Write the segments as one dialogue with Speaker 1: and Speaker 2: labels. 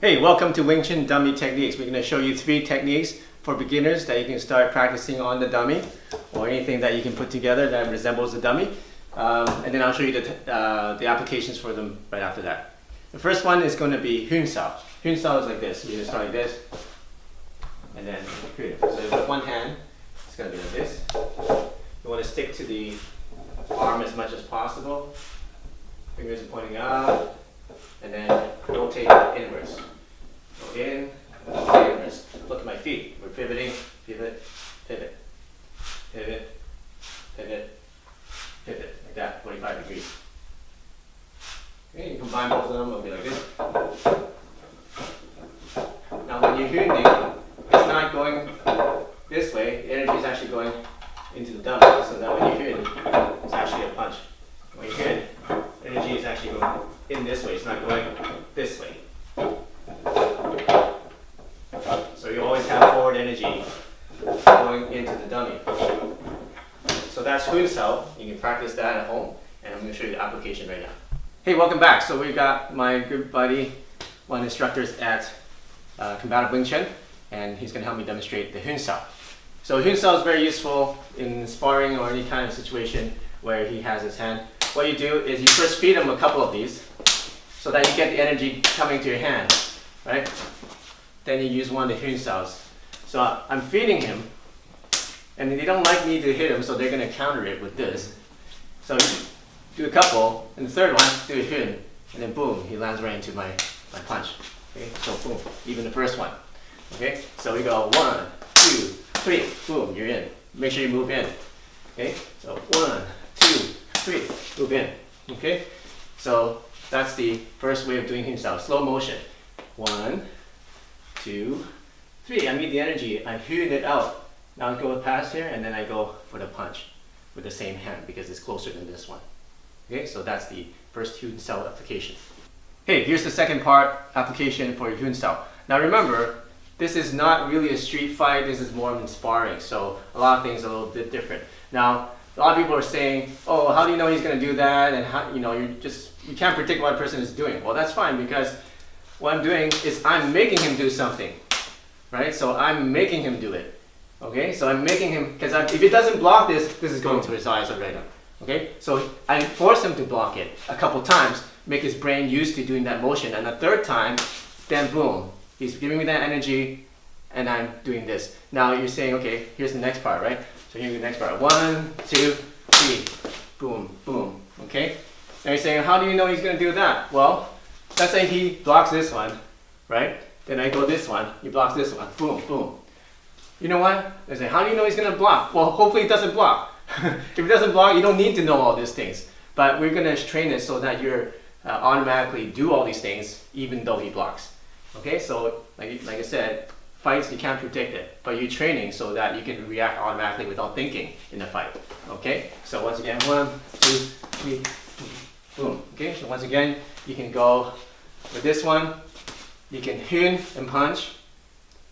Speaker 1: Hey, welcome to Wing Chun Dummy Techniques. We're going to show you 3 techniques for beginners that you can start practicing on the dummy or anything that you can put together that resembles a dummy. And then I'll show you the applications for them right after that. The first one is going to be Huen style. Huen style is like this. You just start like this and then Huen. So with one hand, it's going to be like this. You want to stick to the arm as much as possible. Fingers are pointing out. And then rotate inwards. Go in, inwards. Look at my feet. We're pivoting, pivot, pivot, pivot, pivot, pivot. Like that, 45 degrees. Okay, you combine both of them, it'll be like this. Now when you're Huening, it's not going this way. The energy is actually going into the dummy. So that when you're Huen, it's actually a punch. When you're Huen, energy is actually going in this way, it's not going this way. So you always have forward energy going into the dummy. So that's Huen style. You can practice that at home, and I'm going to show you the application right now. Hey, welcome back. So we've got my good buddy, one of the instructors at Combative Wing Chun, and he's going to help me demonstrate the Huen style. So Huen style is very useful in sparring or any kind of situation where he has his hand. What you do is you first feed him a couple of these so that you get the energy coming to your hand, right? Then you use one of the Huen styles. So I'm feeding him, and they don't like me to hit him, so they're going to counter it with this. So do a couple, and the third one, do a Huen, and then boom, he lands right into my punch. Okay, so boom, even the first one. Okay, so we go 1, 2, 3, boom, you're in. Make sure you move in. Okay, so 1, 2, 3, move in. Okay, so that's the first way of doing Huen style. Slow motion. 1, 2, 3. I need the energy. I Huen it out. Now I go past here, and then I go for the punch with the same hand because it's closer than this one. Okay, so that's the first Huen style application. Hey, here's the second part application for Huen style. Now remember, this is not really a street fight. This is more of sparring. So a lot of things are a little bit different. Now, a lot of people are saying, oh, how do you know he's going to do that? And how, you can't predict what a person is doing. Well, that's fine, because what I'm doing is I'm making him do something, right? So I'm making him do it. Okay, so I'm making him, because if it doesn't block this, this is going to his eyes already. Okay, so I force him to block it a couple times, make his brain used to doing that motion, and the third time, then boom, he's giving me that energy, and I'm doing this. Now you're saying, okay, here's the next part, right? So here's the next part. 1, 2, 3, boom, boom. Okay? Now you're saying, how do you know he's going to do that? Well, let's say he blocks this one, right? Then I go this one, he blocks this one, boom, boom. You know what? I say, how do you know he's going to block? Well, hopefully he doesn't block. If he doesn't block, you don't need to know all these things. But we're going to train it so that you're automatically do all these things even though he blocks. Okay? So, like I said, fights, you can't predict it, but you're training so that you can react automatically without thinking in the fight. Okay? So once again, 1, 2, 3, boom. Okay? So once again, you can go with this one. You can Huen and punch.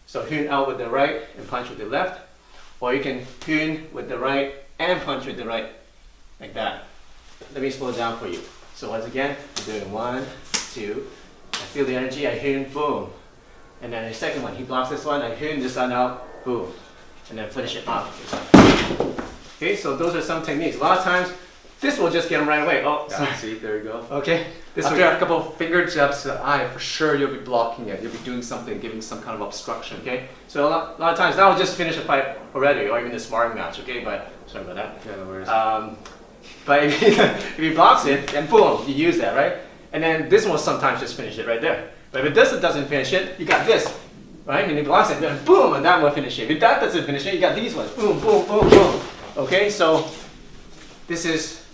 Speaker 1: So Huen out with the right and punch with the left. Or you can Huen with the right and punch with the right, like that. Let me slow it down for you. So once again, we're doing 1, 2. I feel the energy, I Huen, boom. And then the second one, he blocks this one, I Huen this one out, boom. And then finish it off. Okay, so those are some techniques. A lot of times, this will just get him right away. Oh, sorry.
Speaker 2: See, there you go.
Speaker 1: Okay.
Speaker 2: After a couple of finger jabs to the eye, for sure you'll be blocking it. You'll be doing something, giving some kind of obstruction.
Speaker 1: Okay, so a lot of times that will just finish a fight already, or even a sparring match. Okay, but sorry about that.
Speaker 2: Yeah, no worries.
Speaker 1: But if he blocks it, then boom, you use that, right? And then this will sometimes just finish it right there. But if this doesn't finish it, you got this, right? And he blocks it, then boom, and that will finish it. If that doesn't finish it, you got these ones, boom, boom, boom, boom. Okay, so this is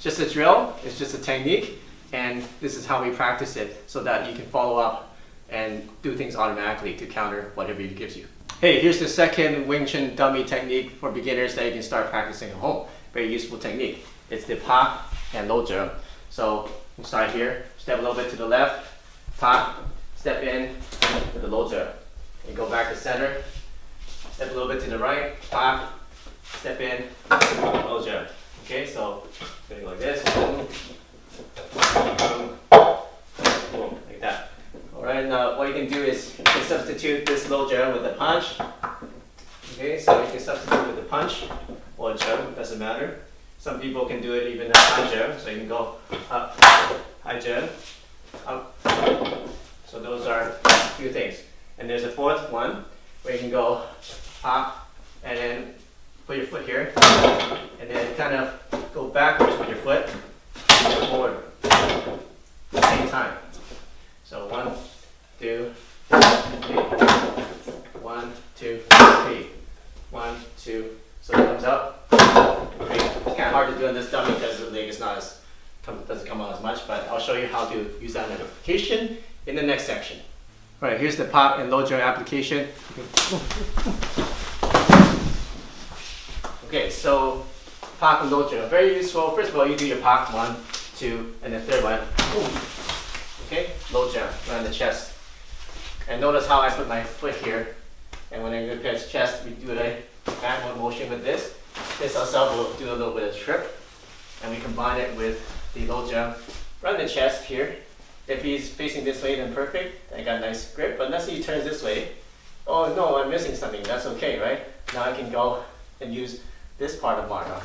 Speaker 1: just a drill. It's just a technique. And this is how we practice it so that you can follow up and do things automatically to counter whatever he gives you. Hey, here's the second Wing Chun Dummy Technique for beginners that you can start practicing at home. Very useful technique. It's the pop and low Jeung. So we'll start here, step a little bit to the left, pop, step in with the low Jeung. And go back to center, step a little bit to the right, pop, step in, low Jeung. Okay, so going like this. Boom, boom, boom, like that. All right. Right, now what you can do is you can substitute this low jump with a punch. Okay, so you can substitute with a punch or a jump, doesn't matter. Some people can do it even a high jump, so you can go up, high jump, up. So those are a few things. And there's a fourth one where you can go up and then put your foot here and then kind of go backwards with your foot and go forward at the same time. So 1, 2, 3. 1, 2, 3. 1, 2. So it comes up. 3. It's kind of hard to do on this dummy because the leg is not as doesn't come out as much, but I'll show you how to use that application in the next section. All right, here's the pop and low jump application. Okay, so pop and low jump, very useful. First of all, you do your pop 1, 2, and the third one. Okay, low jump around the chest. And notice how I put my foot here. And when I go past chest, we do a backward motion with this. This ourselves will do a little bit of trip. And we combine it with the low jump around the chest here. If he's facing this way, then perfect. I got a nice grip. But let's say he turns this way. Oh no, I'm missing something. That's okay, right? Now I can go and use this part of Marga.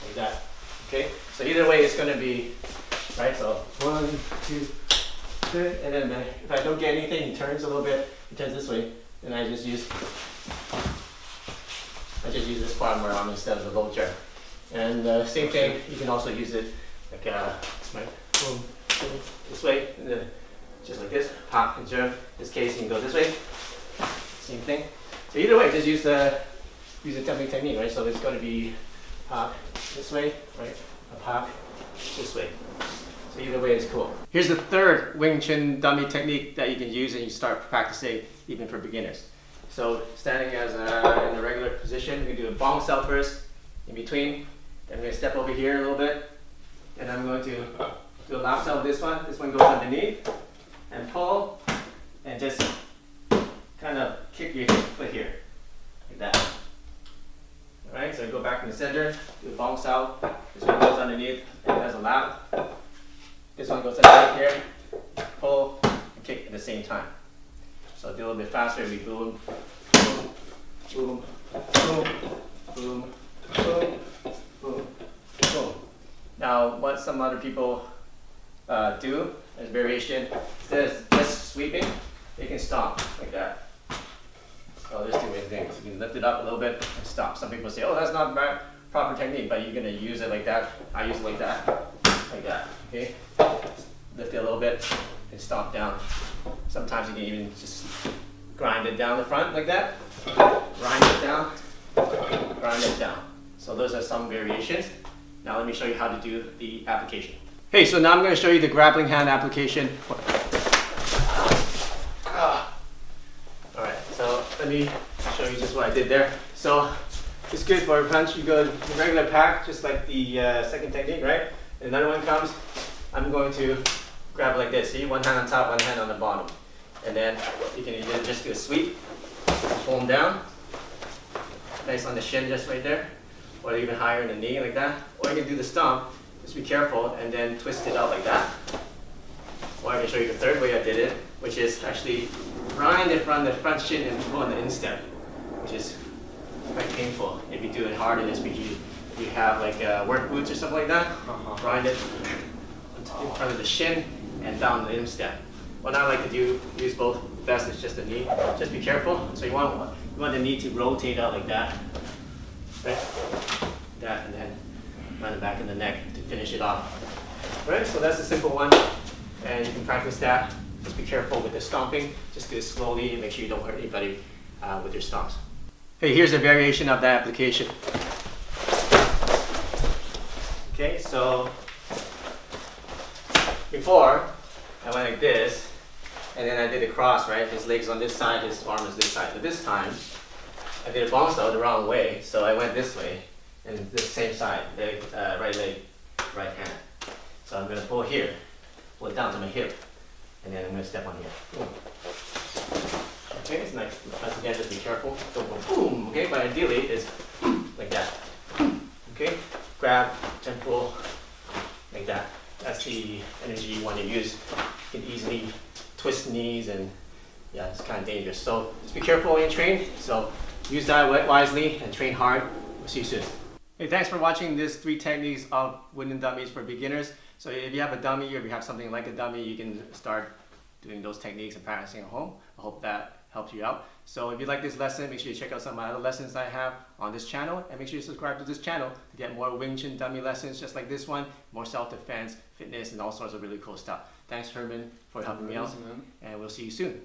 Speaker 1: Like that. Okay? So either way, it's going to be, right? So 1, 2, 3. And then if I don't get anything, he turns a little bit. He turns this way. Then I just use this part of my arm instead of the low jump. And same thing, you can also use it like right? Boom, boom, this way, and then just like this, pop and jump. In this case, you can go this way. Same thing. So either way, just use the jumping technique, right? So it's going to be pop this way, right? A pop this way. So either way is cool. Here's the third Wing Chun Dummy technique that you can use and you start practicing even for beginners. So standing as in a regular position, we do a bong cell first, in between. Then I'm going to step over here a little bit. And I'm going to do a lap cell with this one. This one goes underneath and pull and just kind of kick your foot here, like that. Alright, so go back in the center, do a bong cell. This one goes underneath and has a lap. This one goes underneath here, pull and kick at the same time. So do a little bit faster, it'll be boom, boom, boom, boom, boom, boom, boom, boom. Now, what some other people do as variation, instead of just sweeping, they can stomp like that. So there's two main things. You can lift it up a little bit and stomp. Some people say, oh, that's not proper technique, but you're going to use it like that. I use it like that, okay? Lift it a little bit and stomp down. Sometimes you can even just grind it down the front like that. Grind it down, grind it down. So those are some variations. Now let me show you how to do the application. Hey, so now I'm going to show you the grappling hand application. Alright, so let me show you just what I did there. So it's good for a punch. You go the regular pack, just like the second technique, right? And another one comes, I'm going to grab like this. See, one hand on top, one hand on the bottom. And then you can either just do a sweep, pull them down, nice on the shin just right there, or even higher in the knee like that. Or you can do the stomp, just be careful, and then twist it out like that. Or I can show you the third way I did it, which is actually grind it from the front shin and pull on the instep, which is quite painful if you do it hard in this, because you have like work boots or something like that. Grind it in front of the shin and down the instep. What I like to use both. Best is just the knee. Just be careful. So you want the knee to rotate out like that, right? That, and then run it back in the neck to finish it off. Right. So that's a simple one, and you can practice that. Just be careful with the stomping. Just do it slowly and make sure you don't hurt anybody with your stomps. Hey, here's a variation of that application. Okay, so before I went like this, and then I did a cross, right? His leg's on this side, his arm is this side. But this time, I did a bong cell the wrong way, so I went this way, and this same side, right leg, right hand. So I'm going to pull here, pull it down to my hip, and then I'm going to step on here. Boom. Okay, it's nice. Once again, just be careful. Don't go boom, okay? But ideally, it's like that. Okay? Grab and pull like that. That's the energy you want to use. You can easily twist knees, and yeah, it's kind of dangerous. So just be careful when you train. So use that wisely and train hard. We'll see you soon. Hey, thanks for watching this 3 techniques of wooden dummies for beginners. So if you have a dummy or if you have something like a dummy, you can start doing those techniques and practicing at home. I hope that helps you out. So if you like this lesson, make sure you check out some of my other lessons I have on this channel, and make sure you subscribe to this channel to get more Wing Chun dummy lessons just like this one, more self-defense, fitness, and all sorts of really cool stuff. Thanks, Herman, for helping me out, and we'll see you soon.